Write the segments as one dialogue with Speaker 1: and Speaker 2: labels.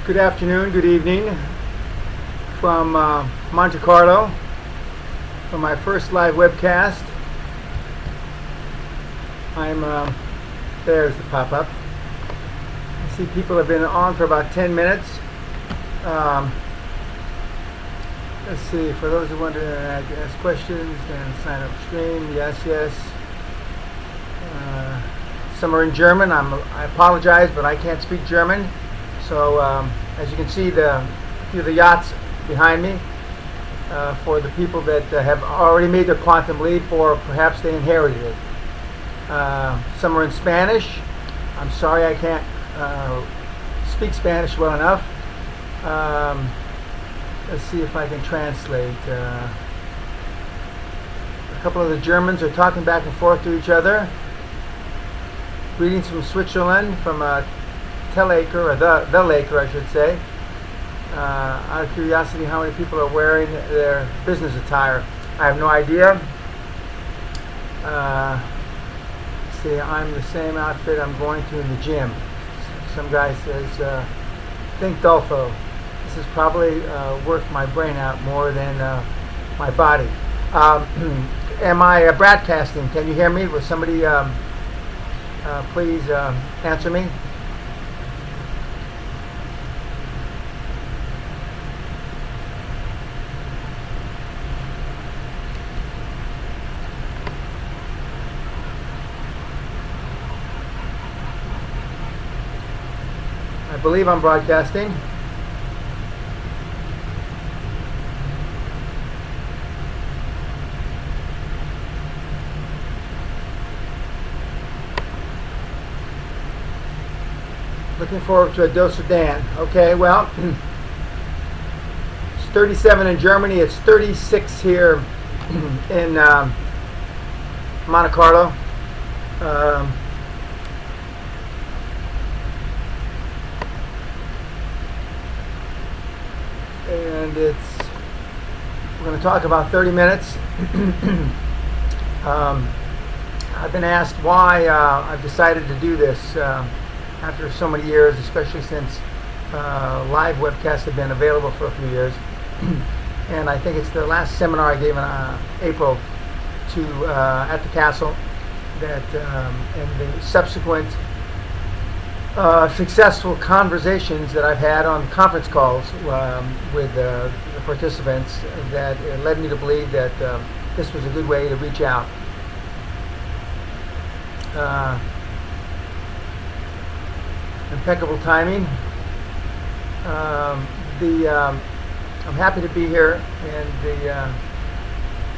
Speaker 1: Good afternoon, good evening from Monte Carlo for my first live webcast. There's the pop-up. I see people have been on for about 10 minutes. Let's see, for those who want to ask questions and sign up stream, yes. Some are in German. I apologize, but I can't speak German. So as you can see, a few of the yachts behind me for the people that have already made their quantum leap, or perhaps they inherited it. Some are in Spanish. I'm sorry I can't speak Spanish well enough. Let's see if I can translate. A couple of the Germans are talking back and forth to each other. Greetings from Switzerland, from Tel Acre, or the Laker, I should say. Out of curiosity, how many people are wearing their business attire? I have no idea. See, I'm the same outfit I'm going to in the gym. Some guy says, think Dolfo. This is probably worth my brain out more than my body. Am I broadcasting? Can you hear me? Will somebody please answer me? I believe I'm broadcasting. Looking forward to a dose of Dan. Okay, well, it's 37 in Germany. It's 36 here in Monte Carlo. And we're going to talk about 30 minutes. I've been asked why I've decided to do this after so many years, especially since live webcasts have been available for a few years. And I think it's the last seminar I gave in April at the castle, that and the subsequent successful conversations that I've had on conference calls with the participants, that led me to believe that this was a good way to reach out. Impeccable timing. I'm happy to be here, and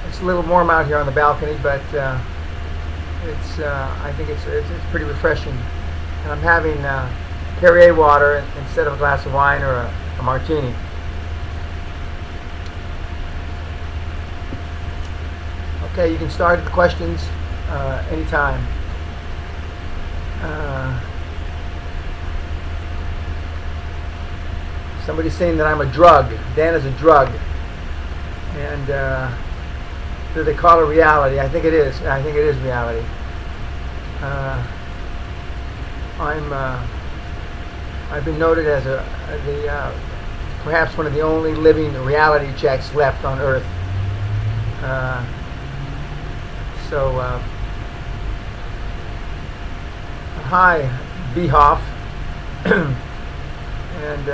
Speaker 1: it's a little warm out here on the balcony, but I think it's pretty refreshing. And I'm having Perrier water instead of a glass of wine or a martini. Okay, you can start the questions anytime. Somebody's saying that I'm a drug. Dan is a drug. And do they call it reality? I think it is. I think it is reality. I've been noted as perhaps one of the only living reality checks left on Earth. Hi, Behoff, and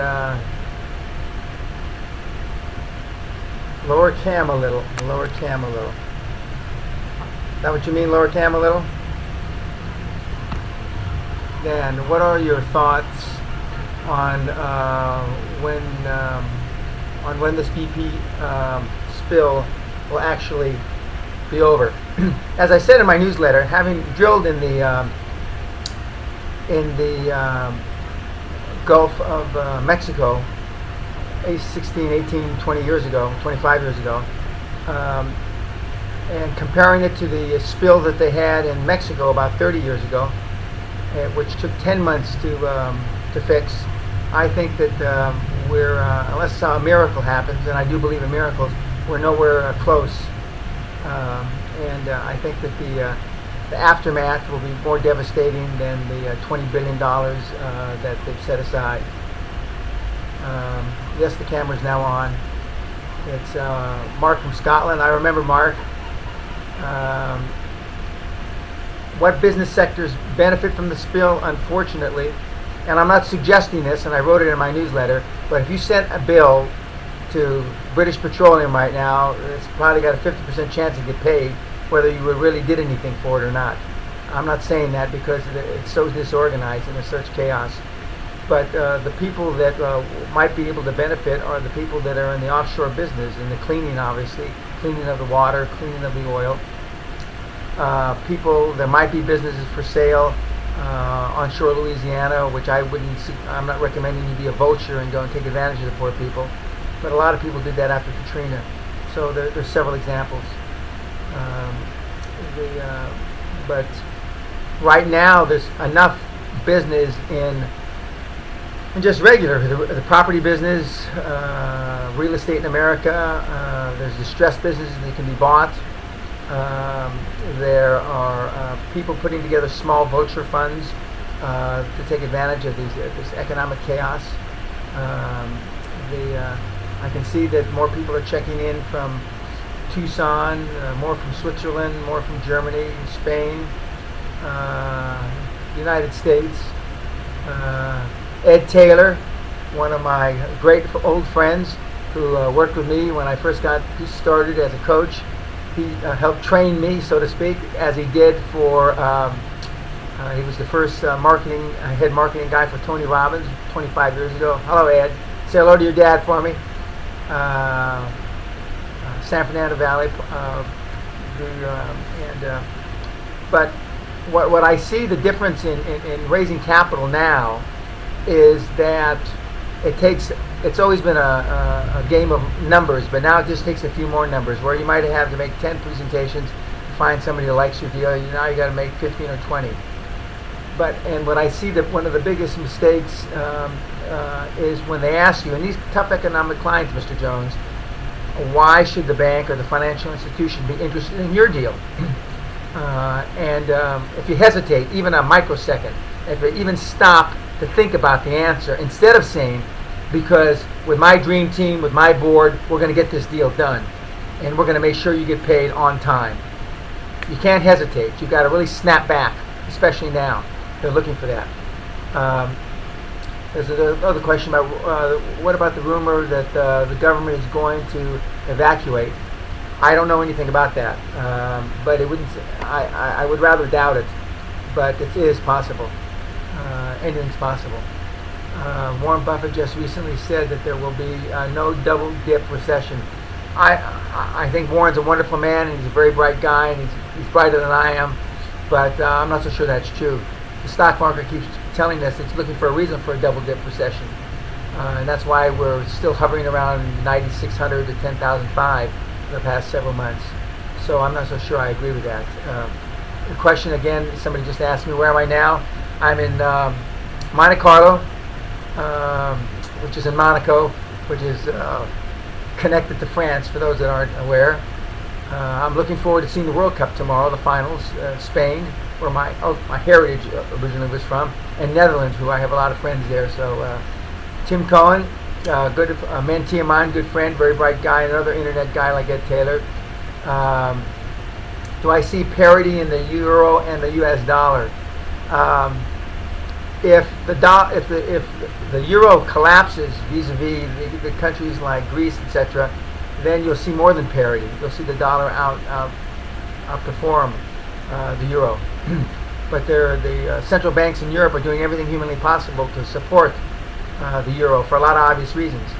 Speaker 1: lower cam a little. Lower cam a little. Is that what you mean, lower cam a little? Dan, what are your thoughts on when this BP spill will actually be over? As I said in my newsletter, having drilled in the Gulf of Mexico 16, 18, 20 years ago, 25 years ago, and comparing it to the spill that they had in Mexico about 30 years ago, which took 10 months to fix. I think that unless a miracle happens, and I do believe in miracles, we're nowhere close. And I think that the aftermath will be more devastating than the $20 billion that they've set aside. Yes, the camera's now on. It's Mark from Scotland. I remember Mark. What business sectors benefit from the spill? Unfortunately, and I'm not suggesting this, and I wrote it in my newsletter, but if you sent a bill to British Petroleum right now, it's probably got a 50% chance to get paid, whether you really did anything for it or not. I'm not saying that because it's so disorganized and there's such chaos. But the people that might be able to benefit are the people that are in the offshore business, in the cleaning, obviously, cleaning of the water, cleaning of the oil. There might be businesses for sale onshore Louisiana, which I'm not recommending you be a vulture and go and take advantage of the poor people. But a lot of people did that after Katrina. So there's several examples. But right now there's enough business in just regular, the property business, real estate in America. There's distressed businesses that can be bought. There are people putting together small vulture funds to take advantage of this economic chaos. I can see that more people are checking in from Tucson, more from Switzerland, more from Germany, Spain, United States. Ed Taylor, one of my great old friends who worked with me when I first got started as a coach. He helped train me, so to speak, as he did for, he was the first head marketing guy for Tony Robbins 25 years ago. Hello, Ed. Say hello to your dad for me. San Fernando Valley. But what I see the difference in raising capital now is that it's always been a game of numbers, but now it just takes a few more numbers, where you might have to make 10 presentations to find somebody who likes your deal. Now you got to make 15 or 20. And what I see that one of the biggest mistakes is when they ask you, and these tough economic clients, Mr. Jones, why should the bank or the financial institution be interested in your deal? If you hesitate even a microsecond, if you even stop to think about the answer, instead of saying, because with my dream team, with my board, we're going to get this deal done, and we're going to make sure you get paid on time. You can't hesitate. You've got to really snap back, especially now. They're looking for that. There's another question about what about the rumor that the government is going to evacuate. I don't know anything about that, but it wouldn't. I would rather doubt it, but it is possible. Anything's possible. Warren Buffett just recently said that there will be no double dip recession. I think Warren's a wonderful man, and he's a very bright guy, and he's brighter than I am, but I'm not so sure that's true. The stock market keeps telling us it's looking for a reason for a double dip recession, and that's why we're still hovering around 9,600 to 10,005 for the past several months. So I'm not so sure I agree with that. The question again, somebody just asked me, where am I now? I'm in Monte Carlo, which is in Monaco, which is connected to France, for those that aren't aware. I'm looking forward to seeing the World Cup tomorrow, the finals, Spain, where my heritage originally was from, and Netherlands, who I have a lot of friends there. So Tim Cohen, good mentee of mine, good friend, very bright guy, another internet guy like Ed Taylor. Do I see parity in the euro and the U.S. dollar? If the euro collapses vis-a-vis the countries like Greece, etc., then you'll see more than parity. You'll see the dollar outperform the euro. But the central banks in Europe are doing everything humanly possible to support the euro for a lot of obvious reasons.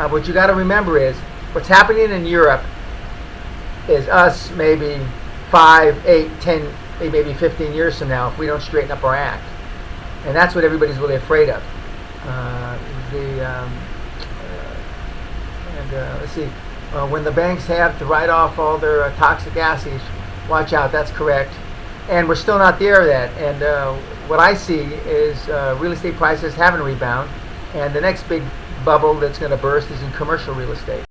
Speaker 1: What you got to remember is what's happening in Europe is us maybe 5, 8, 10, maybe 15 years from now if we don't straighten up our act. And that's what everybody's really afraid of. Let's see. When the banks have to write off all their toxic assets, watch out, that's correct. And we're still not there yet. And what I see is real estate prices haven't rebounded. And the next big bubble that's going to burst is in commercial real estate.